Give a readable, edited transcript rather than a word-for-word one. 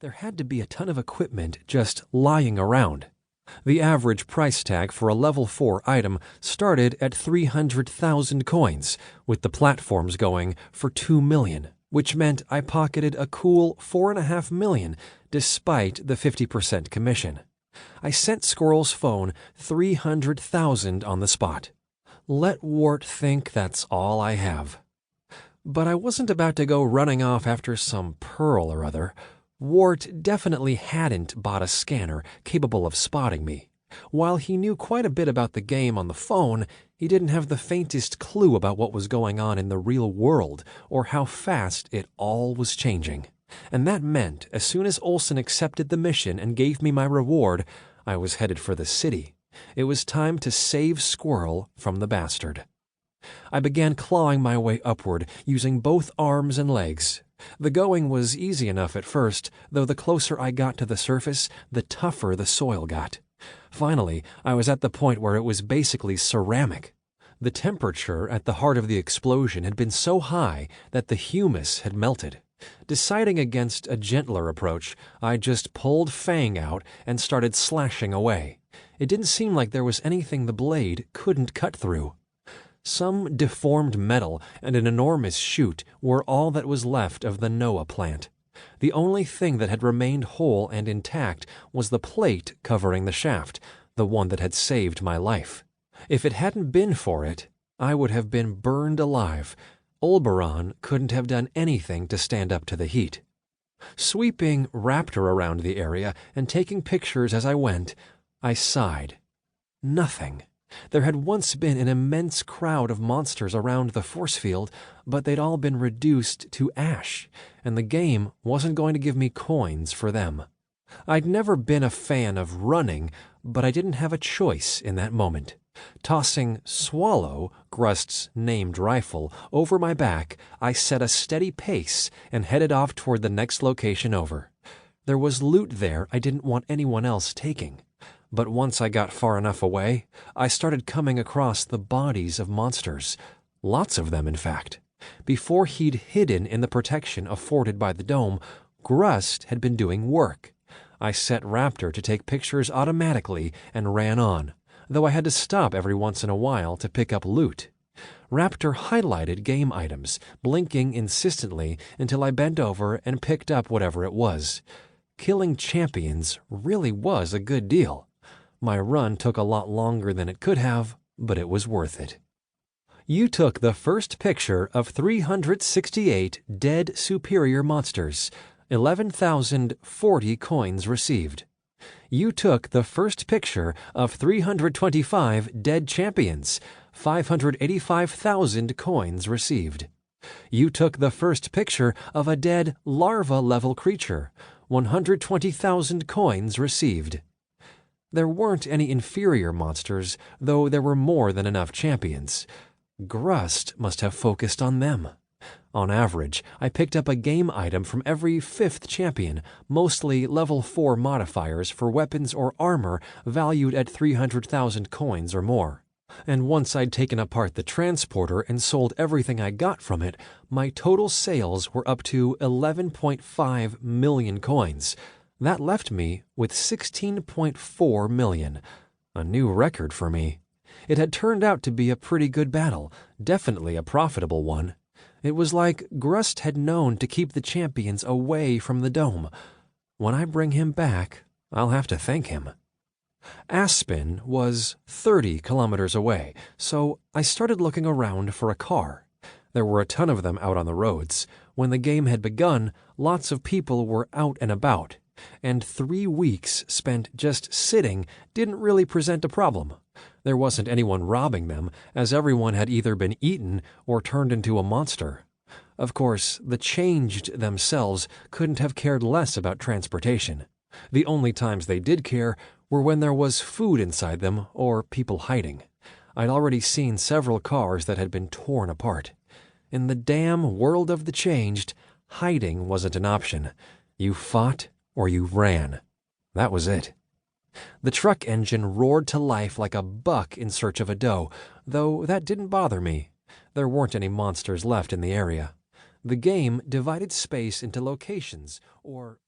There had to be a ton of equipment just lying around. The average price tag for a level 4 item started at 300,000 coins, with the platforms going for 2 million, which meant I pocketed a cool 4.5 million despite the 50% commission. I sent Squirrel's phone 300,000 on the spot. Let Wart think that's all I have. But I wasn't about to go running off after some pearl or other. Wart definitely hadn't bought a scanner capable of spotting me. While he knew quite a bit about the game on the phone, he didn't have the faintest clue about what was going on in the real world or how fast it all was changing. And that meant as soon as Olsen accepted the mission and gave me my reward, I was headed for the city. It was time to save Squirrel from the bastard. I began clawing my way upward, using both arms and legs. The going was easy enough at first, though the closer I got to the surface, the tougher the soil got. Finally, I was at the point where it was basically ceramic. The temperature at the heart of the explosion had been so high that the humus had melted. Deciding against a gentler approach, I just pulled Fang out and started slashing away. It didn't seem like there was anything the blade couldn't cut through. Some deformed metal and an enormous chute were all that was left of the Noah plant. The only thing that had remained whole and intact was the plate covering the shaft, the one that had saved my life. If it hadn't been for it, I would have been burned alive. Oberon couldn't have done anything to stand up to the heat. Sweeping Raptor around the area and taking pictures as I went, I sighed. Nothing. There had once been an immense crowd of monsters around the force field, but they'd all been reduced to ash, and the game wasn't going to give me coins for them. I'd never been a fan of running, but I didn't have a choice in that moment. Tossing Swallow, Grust's named rifle, over my back, I set a steady pace and headed off toward the next location over. There was loot there I didn't want anyone else taking. But once I got far enough away, I started coming across the bodies of monsters. Lots of them, in fact. Before he'd hidden in the protection afforded by the dome, Grust had been doing work. I set Raptor to take pictures automatically and ran on, though I had to stop every once in a while to pick up loot. Raptor highlighted game items, blinking insistently until I bent over and picked up whatever it was. Killing champions really was a good deal. My run took a lot longer than it could have, but it was worth it. You took the first picture of 368 dead superior monsters. 11,040 coins received. You took the first picture of 325 dead champions. 585,000 coins received. You took the first picture of a dead larva-level creature. 120,000 coins received. There weren't any inferior monsters, though there were more than enough champions. Grust must have focused on them. On average, I picked up a game item from every 5th champion, mostly level 4 modifiers for weapons or armor valued at 300,000 coins or more. And once I'd taken apart the transporter and sold everything I got from it, my total sales were up to 11.5 million coins. That left me with 16.4 million, a new record for me. It had turned out to be a pretty good battle, definitely a profitable one. It was like Grust had known to keep the champions away from the dome. When I bring him back, I'll have to thank him. Aspen was 30 kilometers away, so I started looking around for a car. There were a ton of them out on the roads. When the game had begun, lots of people were out and about, and 3 weeks spent just sitting didn't really present a problem. There wasn't anyone robbing them, as everyone had either been eaten or turned into a monster. Of course, the changed themselves couldn't have cared less about transportation. The only times they did care were when there was food inside them or people hiding. I'd already seen several cars that had been torn apart. In the damn world of the changed, hiding wasn't an option. You fought or you ran. That was it. The truck engine roared to life like a buck in search of a doe, though that didn't bother me. There weren't any monsters left in the area. The game divided space into locations, or